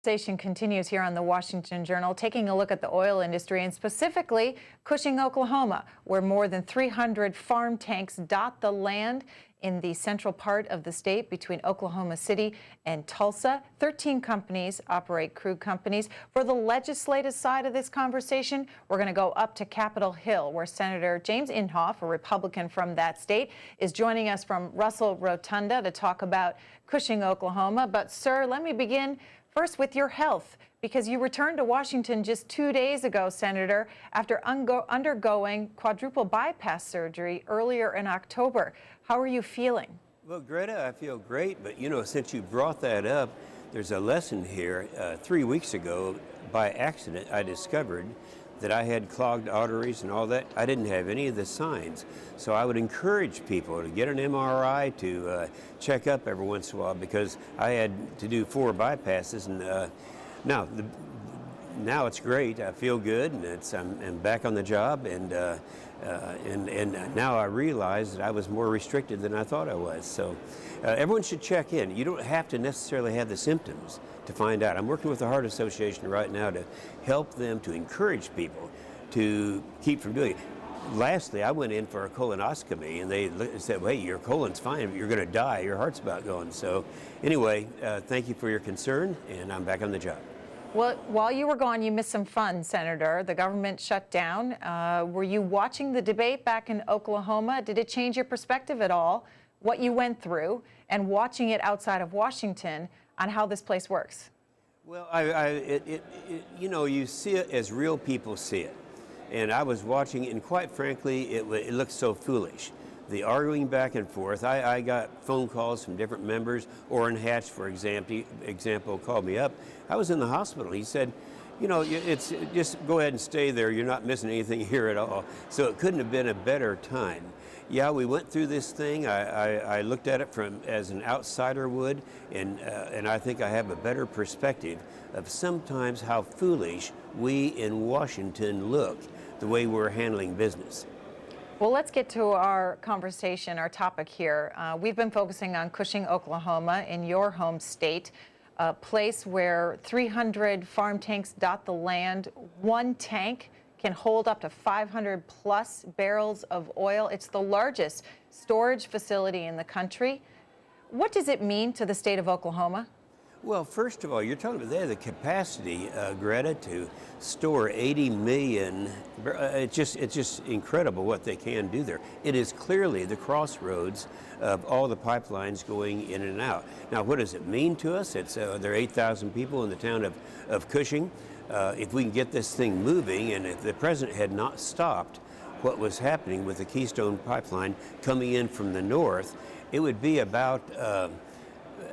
Conversation continues here on the Washington Journal, taking a look at the oil industry and specifically Cushing, Oklahoma, where more than 300 farm tanks dot the land in the central part of the state between Oklahoma City and Tulsa. 13 companies operate crude companies. For the legislative side of this conversation, we're going to go up to Capitol Hill, where Senator James Inhofe, a Republican from that state, is joining us from Russell Rotunda to talk about Cushing, Oklahoma. But, sir, let me begin first with your health, because you returned to Washington just 2 days ago, Senator, after undergoing quadruple bypass surgery earlier in October. How are you feeling? Well, Greta, I feel great, but since you brought that up, there's a lesson here. 3 weeks ago, by accident, I discovered that I had clogged arteries and all that. I didn't have any of the signs. So I would encourage people to get an MRI, to check up every once in a while, because I had to do 4 bypasses. And now it's great. I feel good, and I'm back on the job. And now I realize that I was more restricted than I thought I was. So everyone should check in. You don't have to necessarily have the symptoms to find out. I'm working with the Heart Association right now to help them, to encourage people to keep from doing it. Lastly, I went in for a colonoscopy, and they said, well, hey, your colon's fine, but you're going to die. Your heart's about going. So anyway, thank you for your concern, and I'm back on the job. Well, while you were gone, you missed some fun, Senator. The government shut down. Were you watching the debate back in Oklahoma? Did it change your perspective at all, what you went through, and watching it outside of Washington on how this place works? Well, you see it as real people see it. And I was watching, and quite frankly, it looked so foolish. The arguing back and forth. I got phone calls from different members. Orrin Hatch, for example, called me up. I was in the hospital. He said, it's just go ahead and stay there. You're not missing anything here at all. So it couldn't have been a better time. Yeah, we went through this thing. I looked at it as an outsider would, and I think I have a better perspective of sometimes how foolish we in Washington look, the way we're handling business. Well, let's get to our conversation, our topic here. We've been focusing on Cushing, Oklahoma, in your home state, a place where 300 farm tanks dot the land. One tank can hold up to 500 plus barrels of oil. It's the largest storage facility in the country. What does it mean to the state of Oklahoma? Well, first of all, you're talking about the capacity, Greta, to store 80 million. It's just incredible what they can do there. It is clearly the crossroads of all the pipelines going in and out. Now, what does it mean to us? There are 8,000 people in the town of Cushing. If we can get this thing moving, and if the president had not stopped what was happening with the Keystone Pipeline coming in from the north, it would be about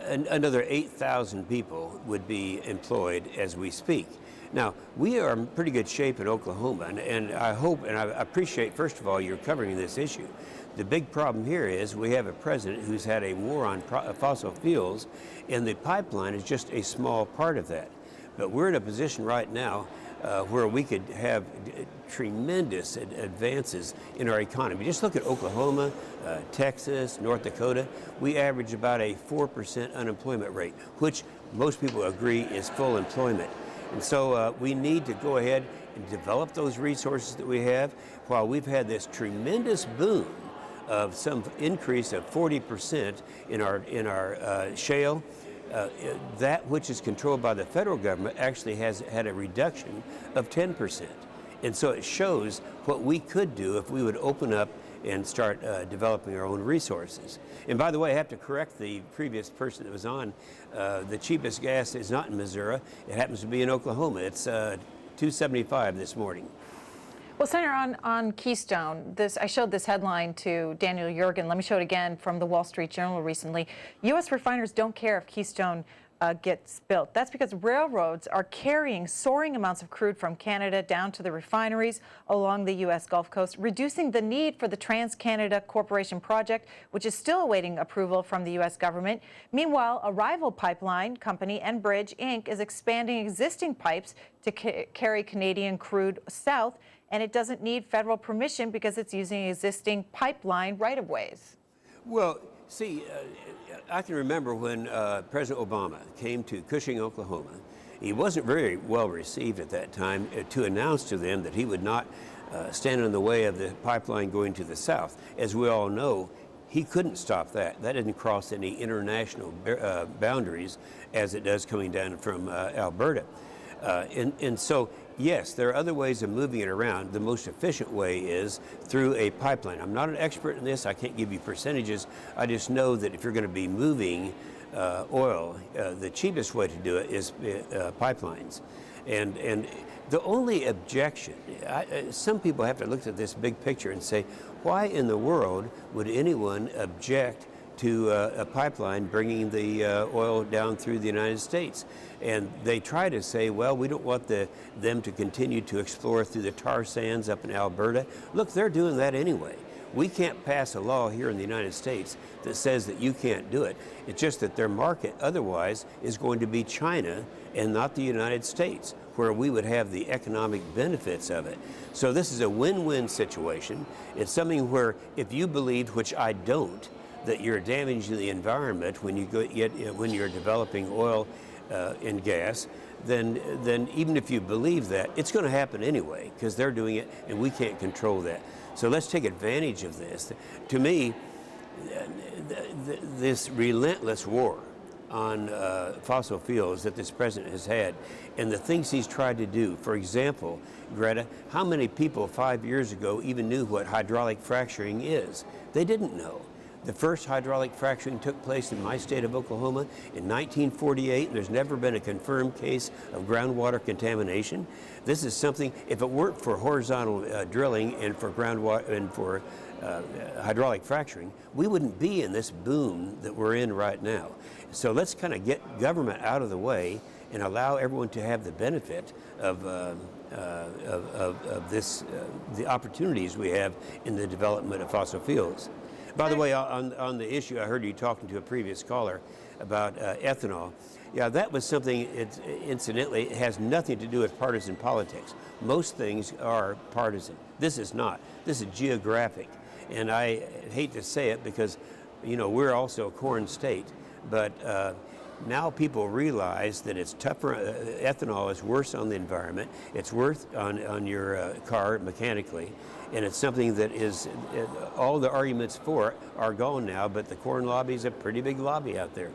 another 8,000 people would be employed as we speak. Now, we are in pretty good shape in Oklahoma, and I hope and I appreciate, first of all, you're covering this issue. The big problem here is we have a president who's had a war on fossil fuels, and the pipeline is just a small part of that. But we're in a position right now where we could have tremendous advances in our economy. Just look at Oklahoma, Texas, North Dakota. We average about a 4% unemployment rate, which most people agree is full employment. And so we need to go ahead and develop those resources that we have. While we've had this tremendous boom of some increase of 40% in our shale, that which is controlled by the federal government actually has had a reduction of 10%. And so it shows what we could do if we would open up and start developing our own resources. And by the way, I have to correct the previous person that was on. The cheapest gas is not in Missouri. It happens to be in Oklahoma. It's $2.75 this morning. Well, Senator, on Keystone, I showed this headline to Daniel Yergin. Let me show it again from the Wall Street Journal recently. U.S. refiners don't care if Keystone gets built. That's because railroads are carrying soaring amounts of crude from Canada down to the refineries along the U.S. Gulf Coast, reducing the need for the Trans-Canada Corporation project, which is still awaiting approval from the U.S. government. Meanwhile, a rival pipeline company, Enbridge Inc., is expanding existing pipes to carry Canadian crude south, and it doesn't need federal permission because it's using existing pipeline right-of-ways. Well, see, I can remember when President Obama came to Cushing, Oklahoma, He wasn't very well received at that time to announce to them that he would not stand in the way of the pipeline going to the south. As we all know, he couldn't stop that. That didn't cross any international boundaries as it does coming down from Alberta. And so, yes, there are other ways of moving it around. The most efficient way is through a pipeline. I'm not an expert in this. I can't give you percentages. I just know that if you're going to be moving oil, the cheapest way to do it is pipelines. And the only objection, some people have to look at this big picture and say, why in the world would anyone object to a pipeline bringing the oil down through the United States? And they try to say, well, we don't want them to continue to explore through the tar sands up in Alberta. Look, they're doing that anyway. We can't pass a law here in the United States that says that you can't do it. It's just that their market otherwise is going to be China and not the United States, where we would have the economic benefits of it. So this is a win-win situation. It's something where if you believe, which I don't, that you're damaging the environment when when you're developing oil and gas, then even if you believe that, it's going to happen anyway because they're doing it and we can't control that. So let's take advantage of this. To me, this relentless war on fossil fuels that this president has had and the things he's tried to do. For example, Greta, how many people 5 years ago even knew what hydraulic fracturing is? They didn't know. The first hydraulic fracturing took place in my state of Oklahoma in 1948, and there's never been a confirmed case of groundwater contamination. This is something, if it weren't for horizontal drilling and for groundwater and for hydraulic fracturing, we wouldn't be in this boom that we're in right now. So let's kind of get government out of the way and allow everyone to have the benefit of this, the opportunities we have in the development of fossil fuels. By the way, on the issue, I heard you talking to a previous caller about ethanol. Yeah, that was something, incidentally, it has nothing to do with partisan politics. Most things are partisan. This is not. This is geographic. And I hate to say it because, you know, we're also a corn state. But now people realize that it's tougher. Ethanol is worse on the environment. It's worse on your car mechanically. And it's something that is, all the arguments for it are gone now, but the corn lobby is a pretty big lobby out there.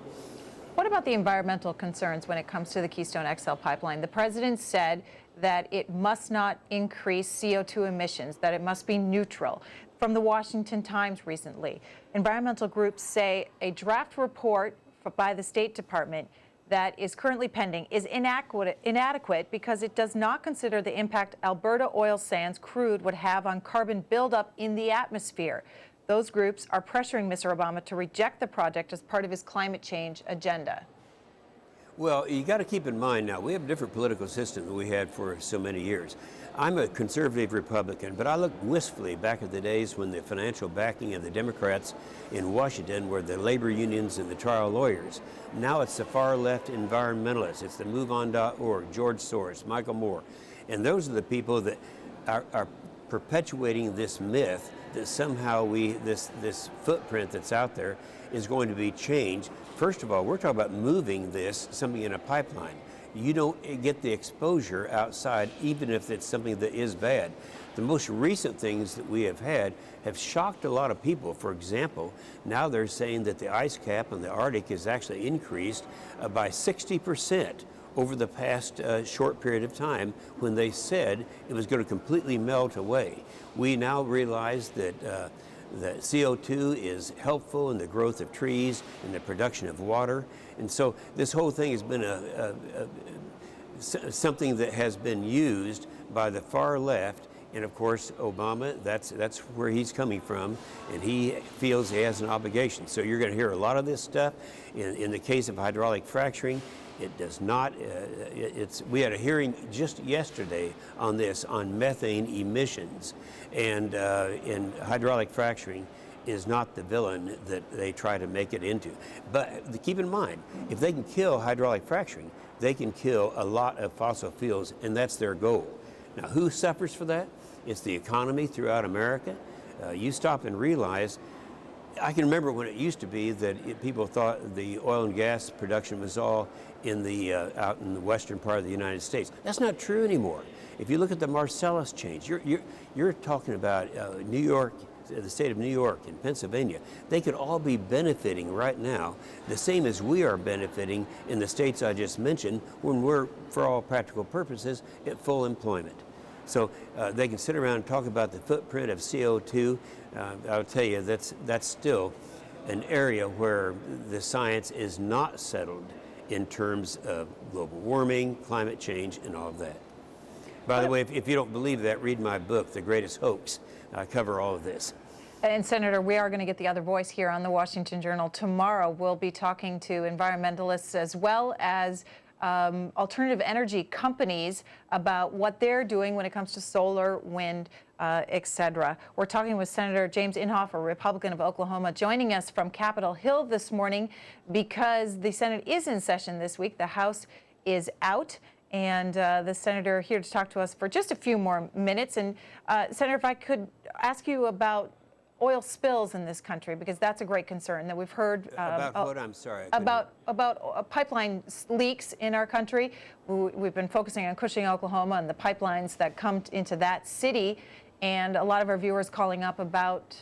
What about the environmental concerns when it comes to the Keystone XL pipeline? The president said that it must not increase CO2 emissions, that it must be neutral. From the Washington Times recently, environmental groups say a draft report by the State Department that is currently pending is inadequate because it does not consider the impact Alberta oil sands crude would have on carbon buildup in the atmosphere. Those groups are pressuring Mr. Obama to reject the project as part of his climate change agenda. Well, you got to keep in mind now, we have a different political system than we had for so many years. I'm a conservative Republican, but I look wistfully back at the days when the financial backing of the Democrats in Washington were the labor unions and the trial lawyers. Now it's the far left environmentalists. It's the MoveOn.org, George Soros, Michael Moore. And those are the people that are perpetuating this myth that somehow this footprint that's out there is going to be changed. First of all, we're talking about moving something in a pipeline. You don't get the exposure outside, even if it's something that is bad. The most recent things that we have had have shocked a lot of people. For example, now they're saying that the ice cap in the Arctic has actually increased by 60% over the past short period of time when they said it was going to completely melt away. We now realize that that CO2 is helpful in the growth of trees and the production of water. And so this whole thing has been something that has been used by the far left. And of course, Obama, that's where he's coming from, and he feels he has an obligation. So you're going to hear a lot of this stuff. In the case of hydraulic fracturing, it does not, we had a hearing just yesterday on this, on methane emissions. And hydraulic fracturing is not the villain that they try to make it into. But keep in mind, if they can kill hydraulic fracturing, they can kill a lot of fossil fuels, and that's their goal. Now, who suffers for that? It's the economy throughout America. You stop and realize, I can remember when it used to be that people thought the oil and gas production was all out in the western part of the United States. That's not true anymore. If you look at the Marcellus change, you're talking about New York, the state of New York and Pennsylvania. They could all be benefiting right now, the same as we are benefiting in the states I just mentioned, when we're, for all practical purposes, at full employment. So they can sit around and talk about the footprint of CO2. I'll tell you, that's still an area where the science is not settled in terms of global warming, climate change, and all of that. By the way, if you don't believe that, read my book, The Greatest Hoax. I cover all of this. And Senator, we are going to get the other voice here on the Washington Journal tomorrow. We'll be talking to environmentalists as well as alternative energy companies about what they're doing when it comes to solar, wind, et cetera. We're talking with Senator James Inhofe, a Republican of Oklahoma, joining us from Capitol Hill this morning because the Senate is in session this week. The House is out. And the senator here to talk to us for just a few more minutes. And Senator, if I could ask you about oil spills in this country, because that's a great concern that we've heard. About what? I'm sorry. About pipeline leaks in our country. We've been focusing on Cushing, Oklahoma, and the pipelines that come into that city. And a lot of our viewers calling up about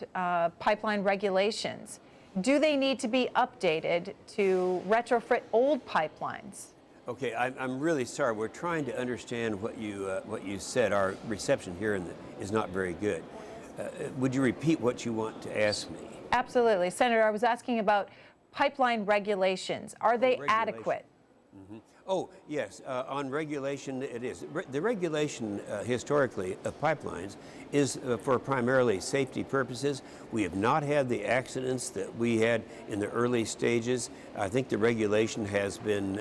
pipeline regulations. Do they need to be updated to retrofit old pipelines? Okay, I'm really sorry. We're trying to understand what you said. Our reception here is not very good. Would you repeat what you want to ask me? Absolutely. Senator, I was asking about pipeline regulations. Are they adequate? Mm-hmm. Oh, yes. On regulation, it is. The regulation historically of pipelines is for primarily safety purposes. We have not had the accidents that we had in the early stages. I think the regulation has been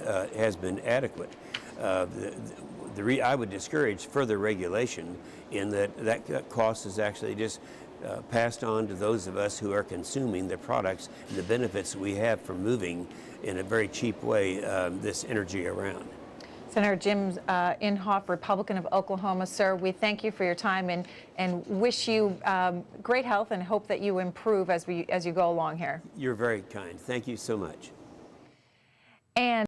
adequate. I would discourage further regulation in that cost is actually just passed on to those of us who are consuming the products and the benefits we have from moving in a very cheap way this energy around. Senator Jim Inhofe, Republican of Oklahoma. Sir, we thank you for your time and wish you great health and hope that you improve as you go along here. You're very kind. Thank you so much. And